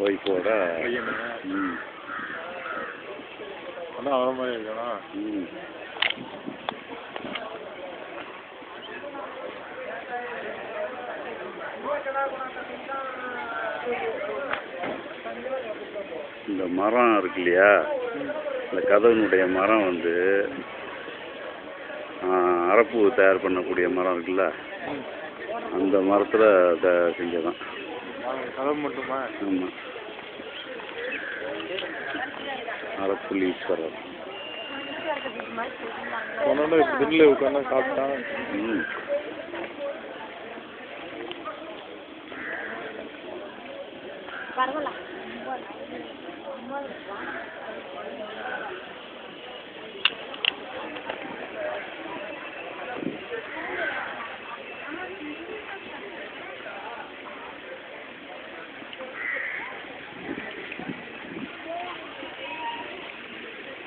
ஒய்ஃபோட அதான் வர மாதிரி இருக்கானா? இந்த மரம் இருக்கு இல்லையா, இந்த கதவனுடைய மரம் வந்து அரப்பு தயார் பண்ணக்கூடிய மரம் இருக்குல்ல, அந்த மரத்தில் செஞ்சதான். கதவு மட்டுமா? ஆமாம், அரப்புலீஸ்வரர். தில்ல உட்காந்து சாப்பிட்டான்.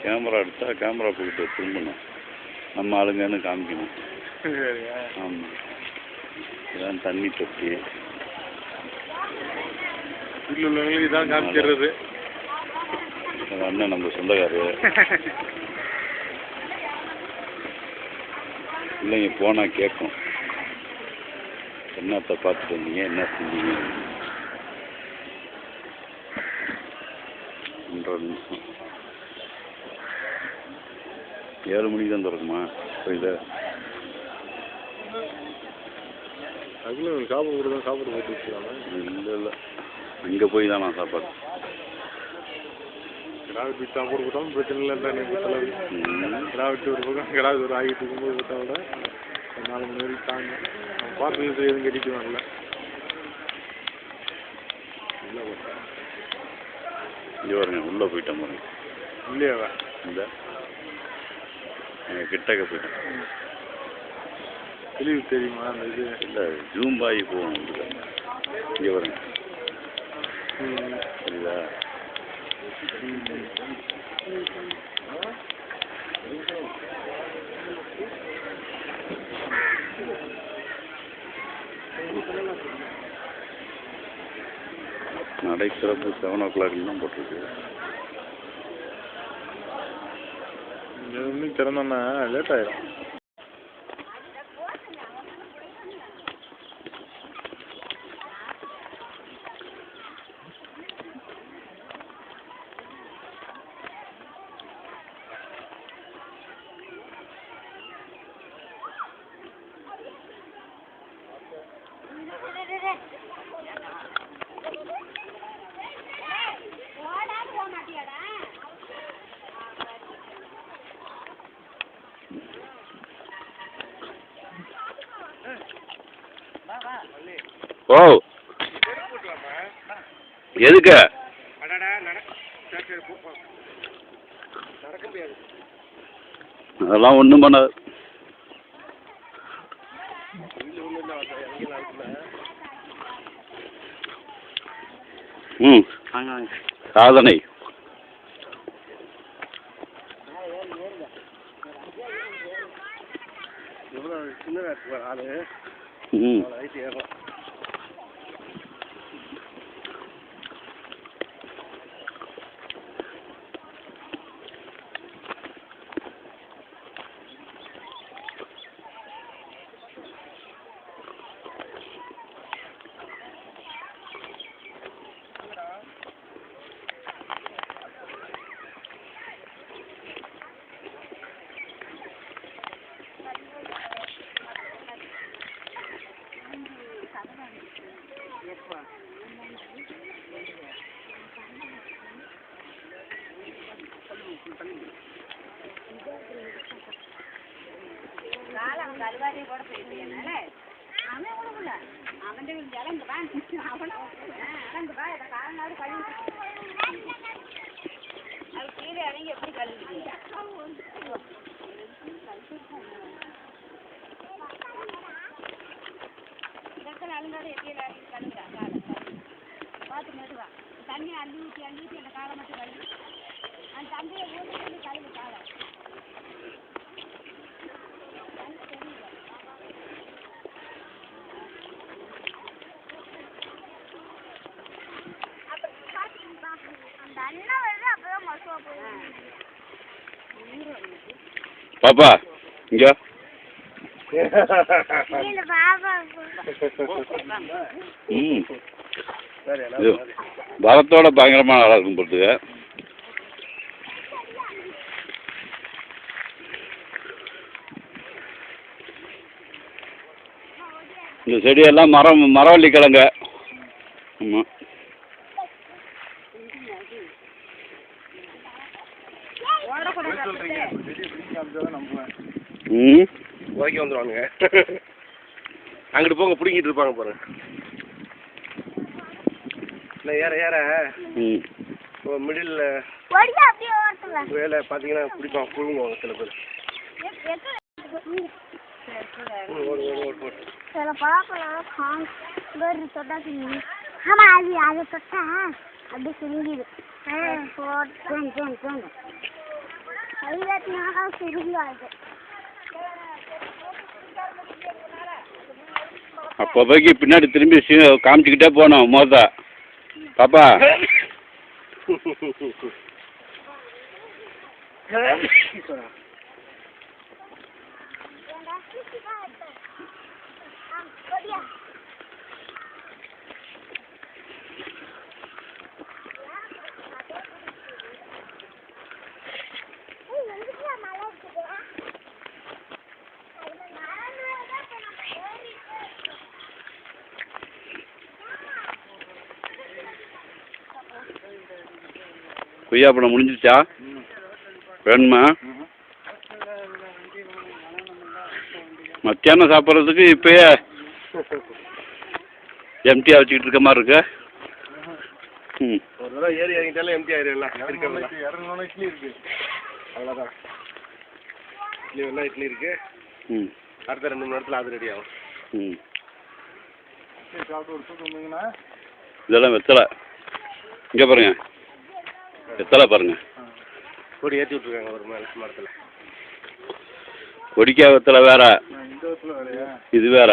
கேமரா எடுத்தால் கேமரா போயிட்டு திரும்பணும், நம்ம ஆளுங்கன்னு காமிக்கணும். ஆமாம், இதான் தண்ணி தொட்டி. வீட்டில் உள்ளவங்களுக்கு இதான் காமிக்கிறது. அண்ணன் நம்ம சொந்தக்காரரு. இல்லைங்க, போனால் கேட்கும், என்னத்தை பார்த்துட்டு வந்தீங்க, என்ன செஞ்சீங்க. 1.5 நிமிஷம். 7 மணிக்கு தான் திறக்குமா? புரியுதா? அதுக்குள்ள சாப்பிட கூட தான் சாப்பிட போட்டு வச்சுக்கலாமா? இல்லை, அங்கே போய் தான் நான் சாப்பாடு. கிடா வெட்டி சாப்பாடு போட்டாலும் பிரச்சனை இல்லைன்றா நீ பொறுத்தளவு. கிடா வெட்டி ஒரு பக்கம், கிடா ஒரு ஆகிட்டு இருக்கும்போது பார்த்தா விட 4 மணி வரைக்கும் தாங்க. நம்ம பார்த்து எதுவும் கட்டிட்டு வரல. இல்லை பார்த்தா இங்கே வருங்க, உள்ளே போயிட்டேன் பாருங்க. இல்லையாவா? இந்த கிட்டக்க போயிட்டேன். தெளிவு தெரியுமா அந்த இது? இல்லை, ஜூம் ஆகி போகும். இங்கே வருங்க, புரியுதா? நடை சிறப்பு 7 o'clock தான் போட்டிருக்கு. இன்னும் திறந்தோன்னா லேட் ஆகிடும். ஓ, எதுக்கு? அதெல்லாம் ஒன்றும் பண்ணாது. சாதனை. கல்வாரி கூட போயிட்டீங்கனால அவன் உணவுல அவன் இறங்கு வா அவன் இறங்கு வா இதை காலனாவது கழுவி அது கீழே இறங்கி எப்படி கழுவிட்டீங்க இதற்கான அழுங்காத எப்படியில் இறங்கி கழுவுறா காலை பார்த்து மெதுவா தண்ணி அள்ளி ஊற்றி அந்த காலை மட்டும் கழுவி அந்த தண்ணியை ஊற்றி கழுவு காலை பாப்பா இங்க ம் இது பலத்தோட பயங்கரமான ஆளாக இருக்கும் போட்டுக்க. இந்த செடியெல்லாம் மரவள்ளி கிழங்க. ஆமாம். ம் உதைக்க வந்துடுவானுங்க. அங்கிட்டு போங்க, பிடிங்கிட்டு இருப்பாங்க பாருங்க. இல்லை ஏற ஏற மிடில் வேலை பார்த்தீங்கன்னா பிடிப்பாங்க, புழுங்குவாங்க சில பேர். அப்படி சுருங்கிது சுருங்கி அப்போதைக்கு பின்னாடி திரும்பி காமிச்சிக்கிட்டே போனோம் மோதா பாப்பா. கொய்யாப்பழம் முடிஞ்சிச்சா? வேணுமா? மத்தியானம் சாப்பிட்றதுக்கு இப்பயே எம்டியாக வச்சுக்கிட்டு இருக்க மாதிரி இருக்கு. ம் ஒரு தடவை ஏறி இறங்கிட்டாலும் எம்டி ஆயிடும்ல. இறங்கணும்னா இட்லி இருக்கு, அவ்வளோதான். இட்லி வேணா இட்லி இருக்கு. ம் அடுத்த 2 மணி நேரத்தில் அது ரெடி ஆகும். ம் சாப்பிட்டு ஒரு தூக்கம் வந்தீங்கன்னா இதெல்லாம் வெத்தலை. இங்கே பாருங்க, வெத்தலை பாருங்க. கொடி ஏற்றி விட்ருக்காங்க ஒரு மரத்தில். கொடிக்காய் வெத்தலை வேற, இந்த இடத்துல வேலையா? இது வேற.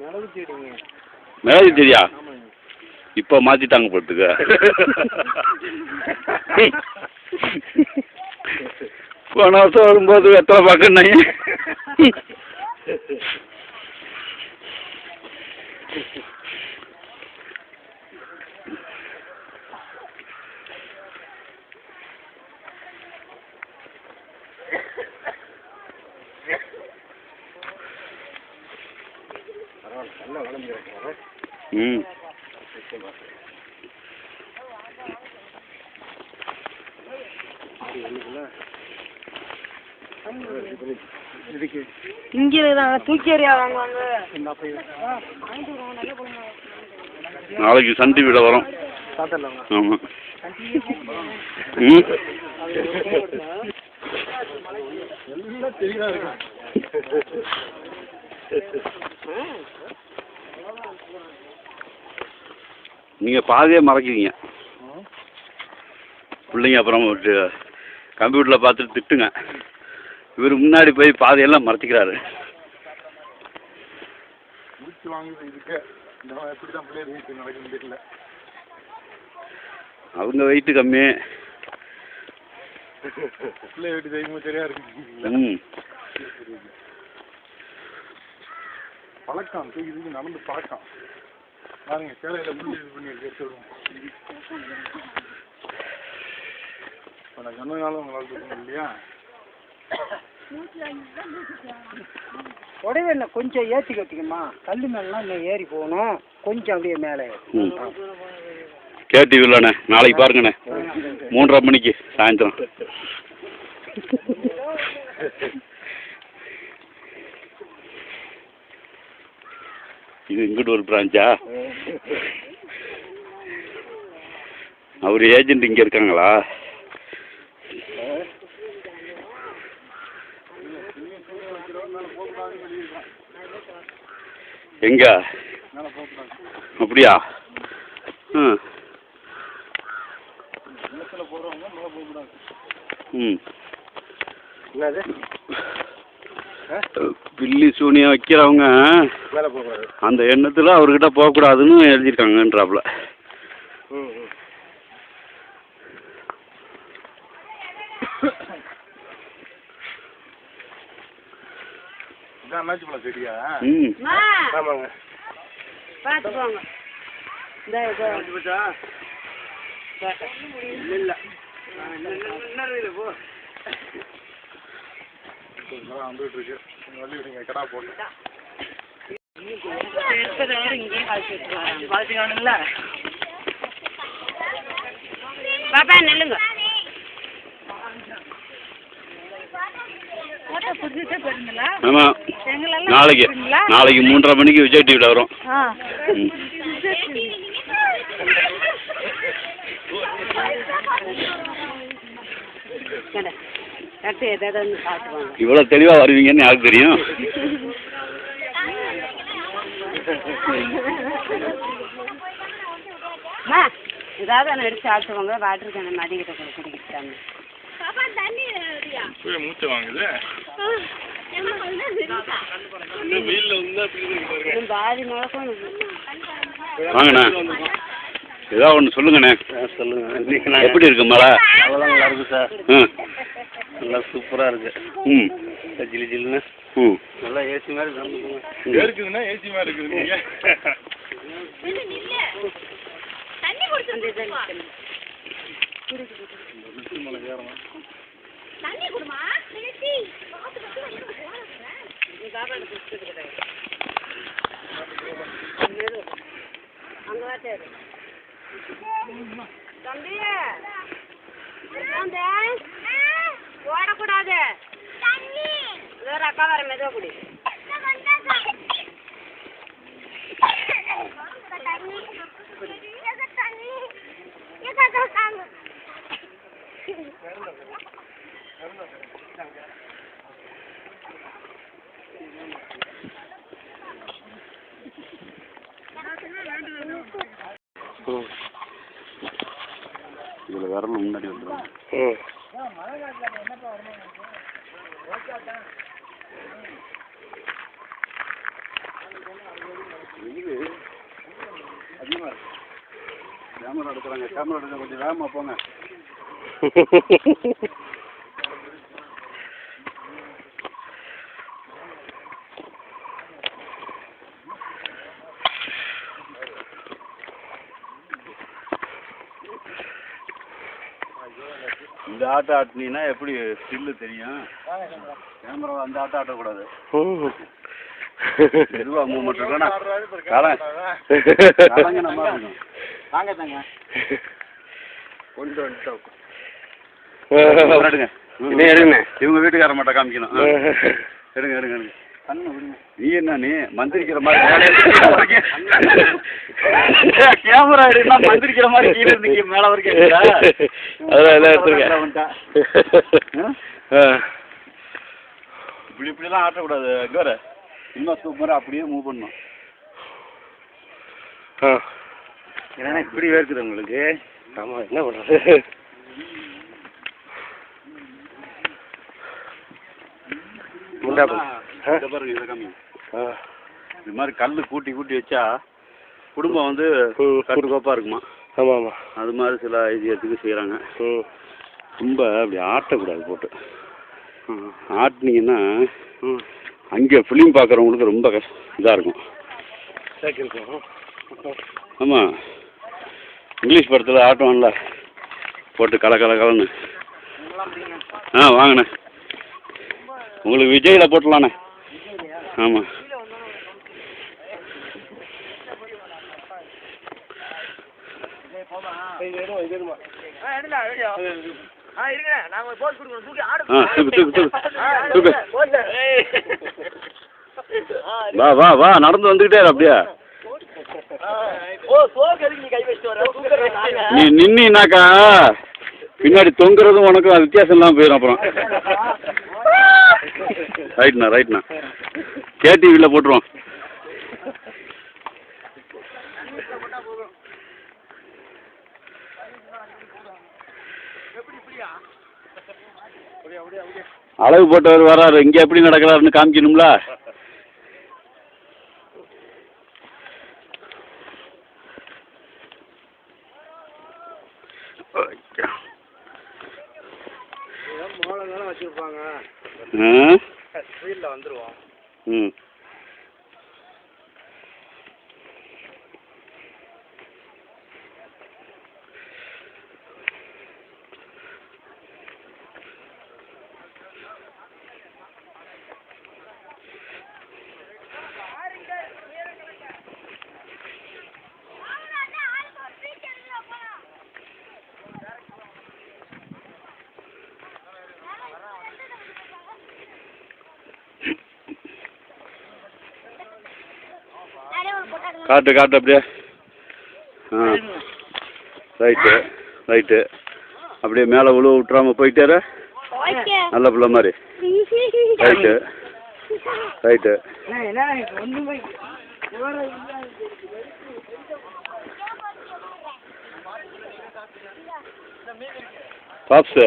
மிளகு செடிங்க. மிளகு செடியா? இப்போ மாற்றிட்டாங்க போட்டுக்க. போன வருஷம் வரும்போது வெத்தலை பார்க்கணும். நல்லா வளர்ந்துருக்காங்க. ம் இங்கே தூக்கி எறியாங்க. நாளைக்கு சன் டிவியில் வரும். ஆமாம். ம் எல்லாம் தெளிவாக இருக்கும். நீங்கள் பாதியே மறைக்கிறீங்க பிள்ளைங்க. அப்புறம் கம்ப்யூட்டரில் பார்த்துட்டு திட்டுங்க. இவர் முன்னாடி போய் பாதையெல்லாம் மறைச்சிக்கிறாரு. மூச்சு வாங்குது இதுக்கு. இந்த எப்படி தான் பிள்ளைய வீட்டு நடக்குன்னு தெரியல. அவங்க வெயிட்டு கம்மி. பிள்ளைய வீட்டு செய்யும்போது சரியா இருக்கு. ம் பழக்கம் தூக்கி நடந்து பழக்கம். பாருங்க சேலையில் முள்ளு இது பண்ணி எடுத்து விடுவோம். இப்போ நான் சொன்னதுனால உங்களால் தூக்கணும் இல்லையா? உடவே கொஞ்சம் ஏற்றி கட்டிக்கம்மா. கல் மேலாம் இன்னும் ஏறி போகணும். கொஞ்சம் அப்படியே மேலே. ம் கேடிவிலண்ணே நாளைக்கு பாருங்கண்ணே 3:30 மணிக்கு சாயந்தரம். இது இங்கிட்டு ஒரு பிரான்ச்சா? அவர் ஏஜென்ட் இங்கே இருக்காங்களா? எங்க? அப்படியா? ம் ம் என்னது பில்லி சூனியம் வைக்கிறவங்க மேலே போகக்கூடாது. அந்த எண்ணத்தில் அவர்கிட்ட போகக்கூடாதுன்னு எழுதியிருக்காங்கன்றாப்புல. ம் ம் இதான் அண்ணாச்சி பழம் செடியா? ம் ஆமாங்க. பார்த்து போங்க. இந்த இல்லை போ வந்துட்டு இருக்கு. வள்ளி விடுங்க, கடா போட்டு. பாப்பா நெல்லுங்க. ஆமாம் நாளைக்கு 3:30 மணிக்கு விஜய் டிவியில் வரும். இவ்வளோ தெளிவாக வருவீங்கன்னு யாருக்கு தெரியும்? ஏதாவது எடுத்து சாப்பிட்டுவாங்க. வாட்டர் கேன மதிக்கிட்ட குடிக்கிட்டாங்க. மூச்சை வாங்குது. பாதி முழக்கம். வாங்கண்ணா ஏதாவது ஒன்று சொல்லுங்கண்ணே. சொல்லுங்க. எப்படி இருக்கு மழை? அவ்வளோ நல்லா இருக்கு சார். ம் நல்லா சூப்பராக இருக்கு. ம் ஜிலி ஜில்லுன்னு ம் நல்லா ஏசி மாதிரி இருக்குதுங்க. இருக்குதுன்னா ஏசி மாதிரி இருக்குது. நீங்கள் ஓடக்கூடாது. வேற அக்கா வர மெதுவா குடி. இதில் விரல் முன்னாடி வந்துடும். அதிகமாக இருக்கு. கேமரா எடுக்கிறாங்க. கேமரா எடுக்க கொஞ்சம் வேகமாக போங்க. இந்த ஆட்டோ ஆட்டினீங்கன்னா எப்படி ஸ்டில்லு தெரியும்? கேமரா அந்த ஆட்டோ ஆட்டக்கூடாது. மெதுவாக மூவ்மெண்ட் இருக்கா கலங்க நம்ம இருக்கணும். வாங்க தாங்க கொண்டு வந்துட்டோம். எடுங்க எடுங்க. இவங்க வீட்டுக்கார மாட்டை காமிக்கணும். எடுங்க எடுங்க எடுங்க. கண்ணு விடுங்க. நீ என்ன நீ மந்திரிக்கிற மாதிரி கேமரா எடுனா மந்திரிக்கிற மாதிரி கீழே இருந்தீங்க மேலே வரைக்கும். அதெல்லாம் எடுத்துருக்கேன். இப்படி இப்படிலாம் ஆட்டக்கூடாது. இங்கே வர இன்னும் சூப்பராக அப்படியே மூவ் பண்ணணும். ஏன்னா இப்படி வேர்க்குது உங்களுக்கு. ஆமாம் என்ன பண்ணுறது. பாருங்க இதை காமி. இது மாதிரி கல் கூட்டி கூட்டி வச்சா குடும்பம் வந்து கட்டுக்கோப்பாக இருக்குமா. ஆமாம் ஆமாம். அது மாதிரி சில ஐதியத்துக்கு செய்கிறாங்க. ரொம்ப அப்படி ஆட்டக்கூடாது போட்டு. ஆட்டினீங்கன்னா அங்கே ஃபிலிம் பார்க்குறவங்களுக்கு ரொம்ப இதாக இருக்கும். ஆமாம் இங்கிலீஷ் படத்தில் ஆட்டுவான்ல போட்டு கலன்னு. வாங்கண்ணே. உங்களுக்கு விஜயில் போட்டலாண்ணே. ஆமாம் வா வா வா நடந்து வந்துக்கிட்டே அப்படியே. நீ நின்னாக்கா பின்னாடி தொங்குறதும் உனக்கும் வித்தியாசம் இல்லாமல் போயிடும். அப்புறம் ரைட்ண்ணா கேடிவியில் போட்டுருவோம். அளவு போட்டவர் வராரு. இங்கே எப்படி நடக்கிறாருன்னு காமிக்கணும்ல. ம் காட்டு காட்டு அப்படியே ஆ ரைட்டு ரைட்டு அப்படியே மேலே உழுவ விட்டுறாம போயிட்டாரு நல்ல பிள்ளை மாதிரி ரைட்டு ரைட்டு பாப்ஸு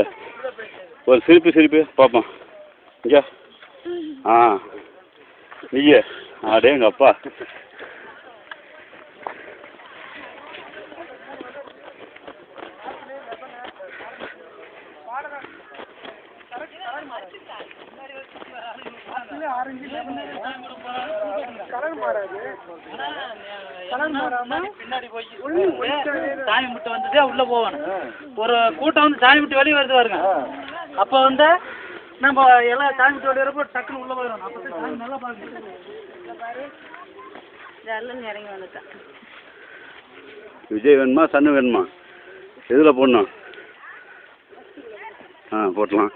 ஒரு சிரிப்பு பார்ப்போம் இங்கே ஆ நீயே அடே எங்கள் அப்பா பின்னாடி போய் சாமி முட்டை வந்துட்டு உள்ள போகணும். ஒரு கூட்டம் வந்து சாமி முட்டை வெளியே வருது பாருங்க. அப்போ வந்து நம்ம எல்லாம் சாமி முட்டை வெளியே வரப்போ டக்குன்னு உள்ள போயிடணும். அப்போ சாமி நல்லா பாருங்க. இறங்கி வந்துட்டேன். விஜய் வேணுமா சன்னு வேணுமா எதில் போடணும்? ஆ போட்டலாம்.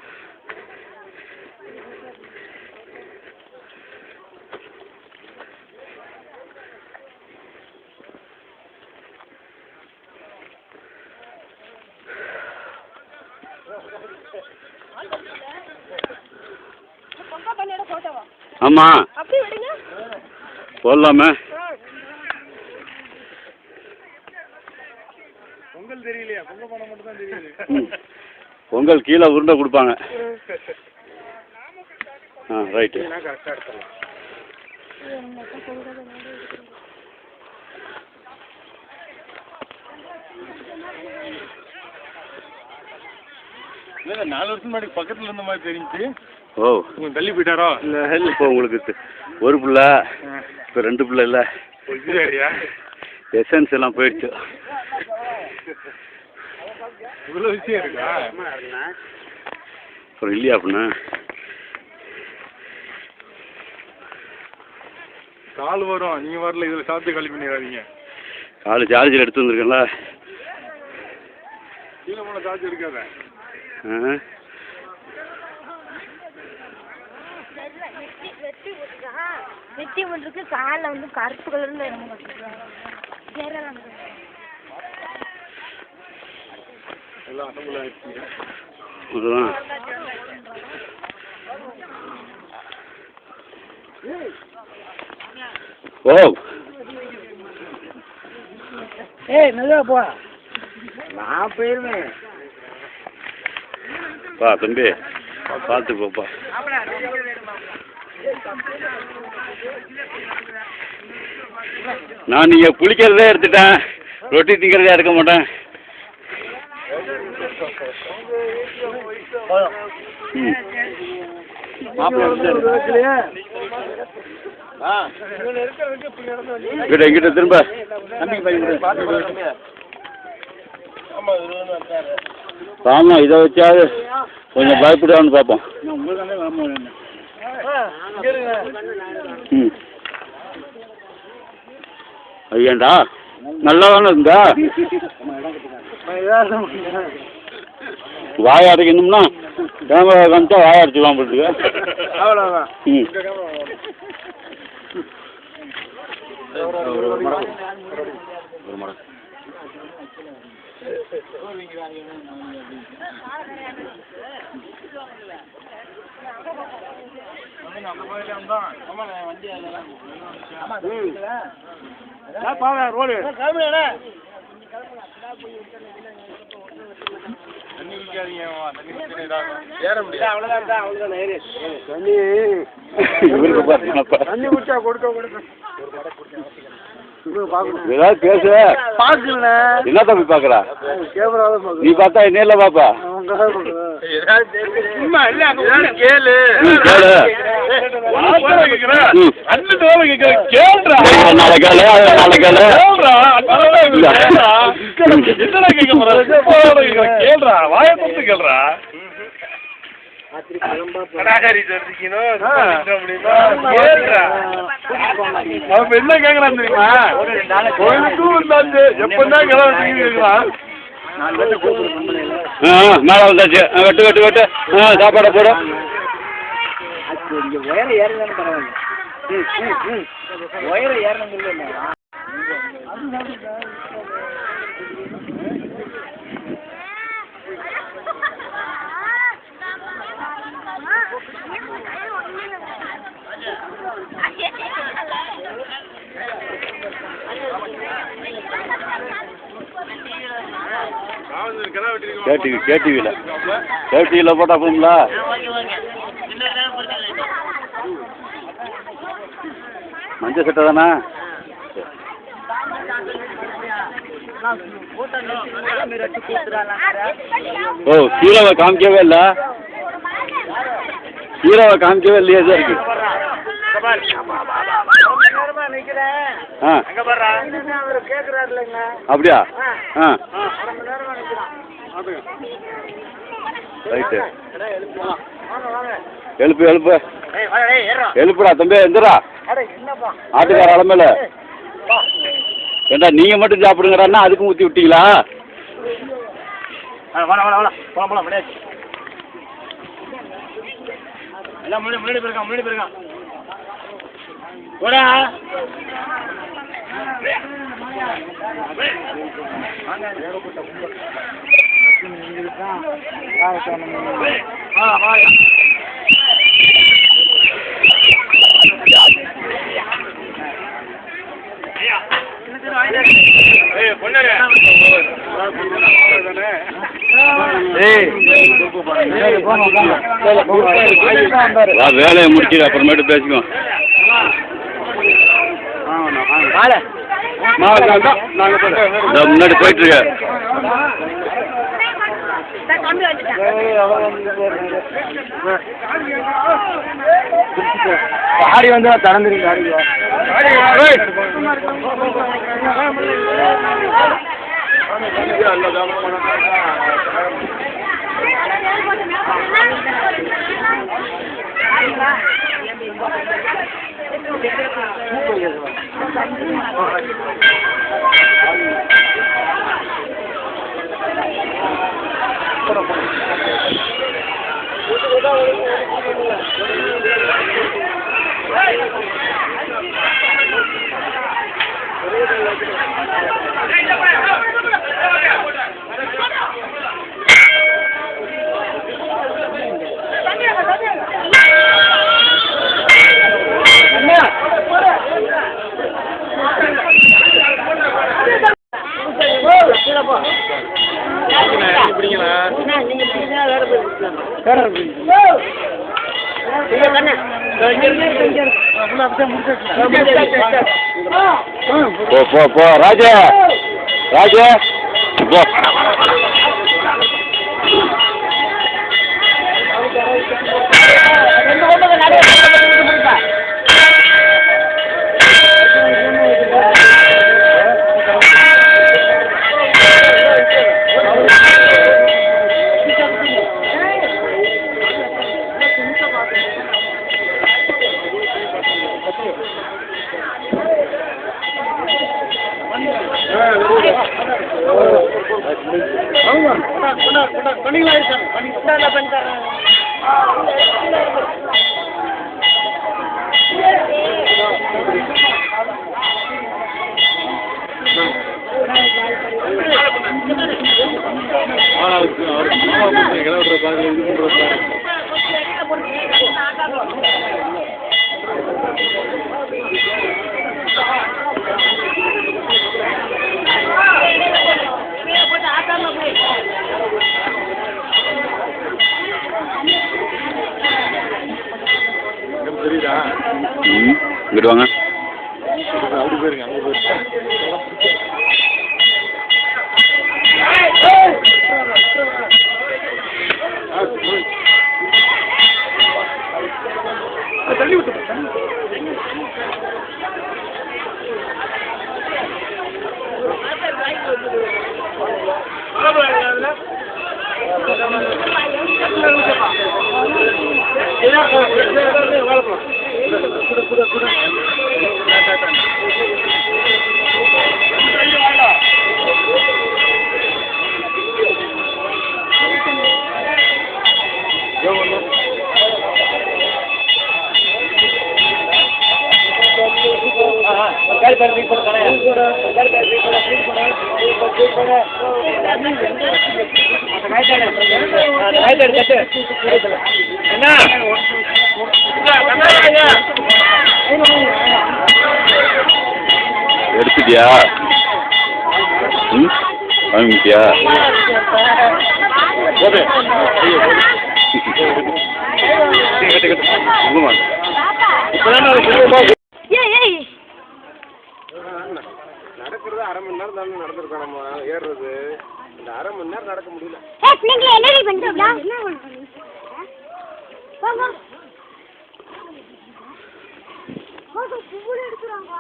ஆமா போடலாமே. பொங்கல் தெரியலையா? பொங்கல் பண்ண மட்டும் தான் தெரியுது. பொங்கல் கீழே உருண்டை கொடுப்பாங்க. ஆ ரைட்டு. கரெக்டாக எடுத்துடலாம். இல்லை 4 வருஷம் முன்னாடி பக்கத்தில் இருந்த மாதிரி தெரிஞ்சு. ஓ உங்களுக்கு தள்ளி போயிட்டாரோ? இல்லை இப்போ உங்களுக்கு ஒரு பிள்ளை இப்போ 2 பிள்ளை இல்லை. சரியா எசன்ஸ் எல்லாம் போயிடுச்சு. இவ்வளோ விஷயம் இருக்கா? அப்புறம் இல்லையா அப்படின்னா கால் வரும். நீங்கள் வரல, இதில் சாப்பிட்டு காலி பண்ணிடாதீங்க. காலு சார்ஜர் எடுத்து வந்துருக்கேன்ல. கீழே போன சார்ஜ் எடுக்காத. வெட்டி ஒன்றுக்கு காலில் வந்து கருப்பு கலர்ல எல்லாம் அசம்பிள் ஆயிடுச்சு. அதுதான் ஓ நல்லா போ. நான் போயிருவேன். பா தம்பி பார்த்து போப்பா. நான் நீங்கள் குளிக்கிறதே எடுத்துட்டேன், ரொட்டி திங்கிறதே எடுக்க மாட்டேன். எங்கிட்ட திரும்ப ஆமாம் இதை வச்சாது கொஞ்சம் பயப்படான்னு பார்ப்போம். ம் ஐயாண்டா நல்லா தானே இருந்தா வாய அடைக்கணும்னா கேமரா காமிச்சா வாய அடைச்சிக்கலாம் போட்டுக்க. அவ்வளோதான். ம் ஏதாவது பேச என்ன தம்பி பாக்குறா? நீ பார்த்தா நேர்ல பாப்பா. சும்மா இல்ல அங்க கேளு கேள்றா வாய கொடுத்து கேள்றா என்ன கேக்குறான் தெரியுமா கோயிலுக்கும் இருந்தாச்சு எப்பதான் கிளம்பி கேக்குறான் மேலே வந்தாச்சு வெட்டு வெட்டு வெட்டு சாப்பாடை போட இங்கே உயரம் ஏறலன்னு பரவாயில்ல உயரம் ஏறணும் இல்லை கேடிவியில் போட்டா போகுங்களா மஞ்சள் சட்டை தானே ஓ ஹீரோவை காமிக்கவே இல்லை இல்லையா சார் இருக்கு அப்படியா ரைட்டு எழுப்புடா தம்பி எந்திரா ஆட்டுக்கார அலமையில ஏண்டா நீங்க மட்டும் சாப்பிடுங்கறான்னா அதுக்கும் ஊற்றி விட்டீங்களா முன்னாடி போயிருக்கான் போடா வேலையை முடிச்சு அப்புறமேட்டு பேசிக்குவோம் முன்னாடி போயிட்டு இருக்க ஆடி வந்து திறந்துருக்கு போ ராஜா போ இங்கிட்டு வாங்க. அப்படி போயிருங்க, அங்கே போயிருங்க. எடுத்துட்டியா? ம், வாங்கிட்டியா? நடக்கிறது அரை மணி நேரம் தானே நடந்திருக்கோம். நம்ம ஏறுறது இந்த அரை மணி நேரம் நடக்க முடியல. நீங்க என்ன பண்றீங்களா? வாங்க போடு பூல எடுக்குறாங்க.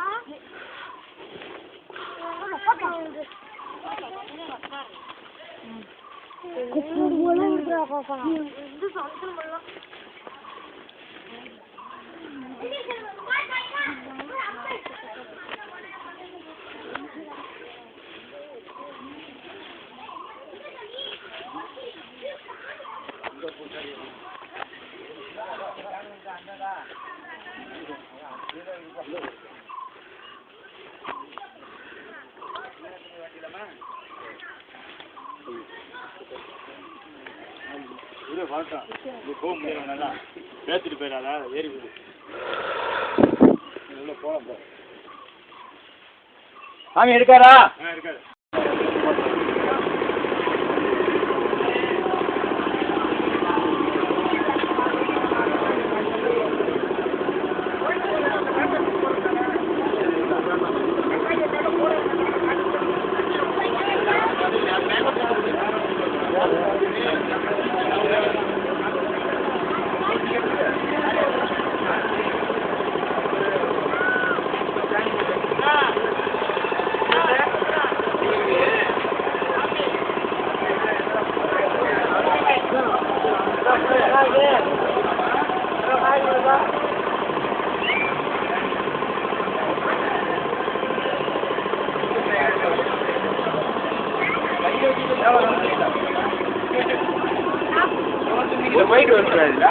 பூல எடுக்குறாங்க பாப்பா. இது சவுண்ட் பண்ணலாம். போக முடியாது. பேசிட்டு போயிடாதா ஏறி போயிடு. போகலாம். சாமி இருக்காரா? இருக்காரு. போயிட்டு வந்துடுறாருல.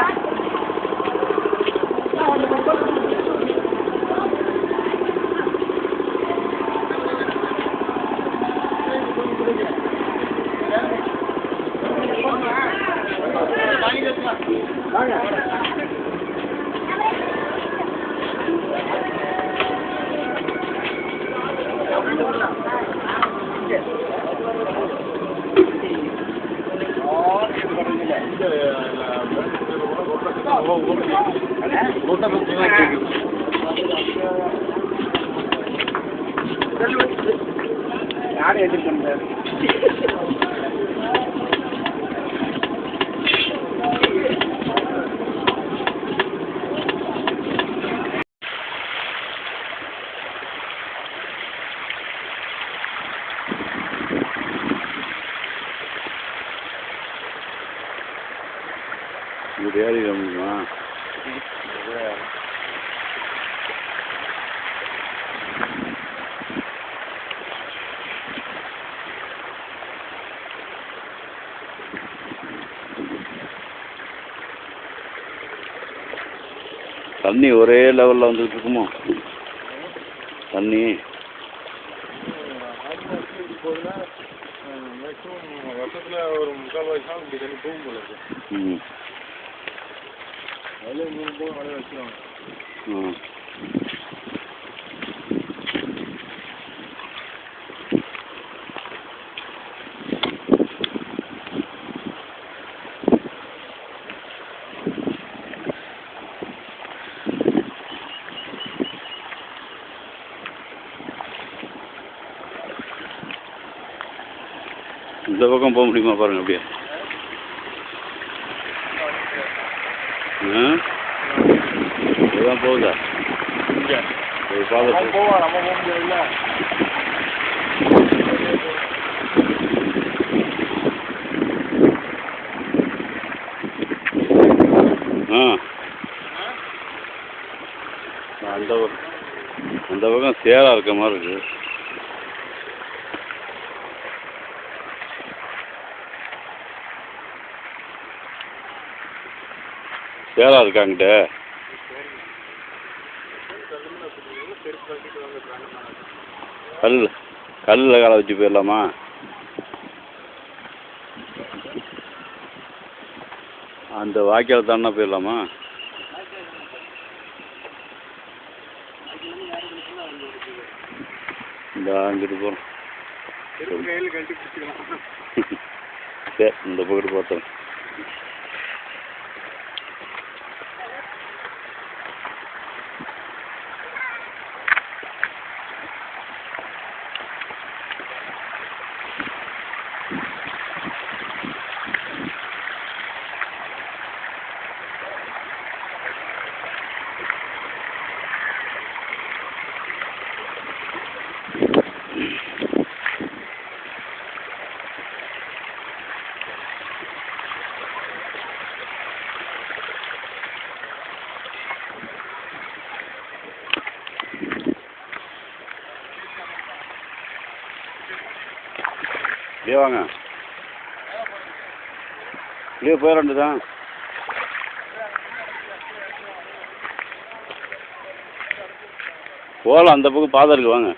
யாரை எதிர் பண்றாரு? இது ஏறி முடியுமா? தண்ணி ஒரே லெவலில் வந்துட்டு இருக்குமோ தண்ணி? வருஷத்துல ஒரு 3/4 நாள் இப்படி தண்ணி போகும் போல இருக்கு. அதில் 3 போகும் மழை வச்சுருவாங்க. இந்த பக்கம் போக முடியுமா பாருங்க அப்படியே. இதுதான் போகுதா? போவா நம்ம போக முடியாதுல்ல. அந்த அந்த பக்கம் சேராக இருக்க மாதிரி இருக்குது. சேரா இருக்காங்கிட்ட கல்லில் காலை வச்சு போயிடலாமா? அந்த வாய்க்கால் தானே போயிடலாமா? இந்த அங்கிட்டு போகிறோம். சரி இந்த பக்கத்து பார்த்தோம். இல்லையே வாங்க, இல்லையே போயிட வேண்டியதான். போகலாம், அந்த பக்கம் பாதை இருக்கு வாங்க.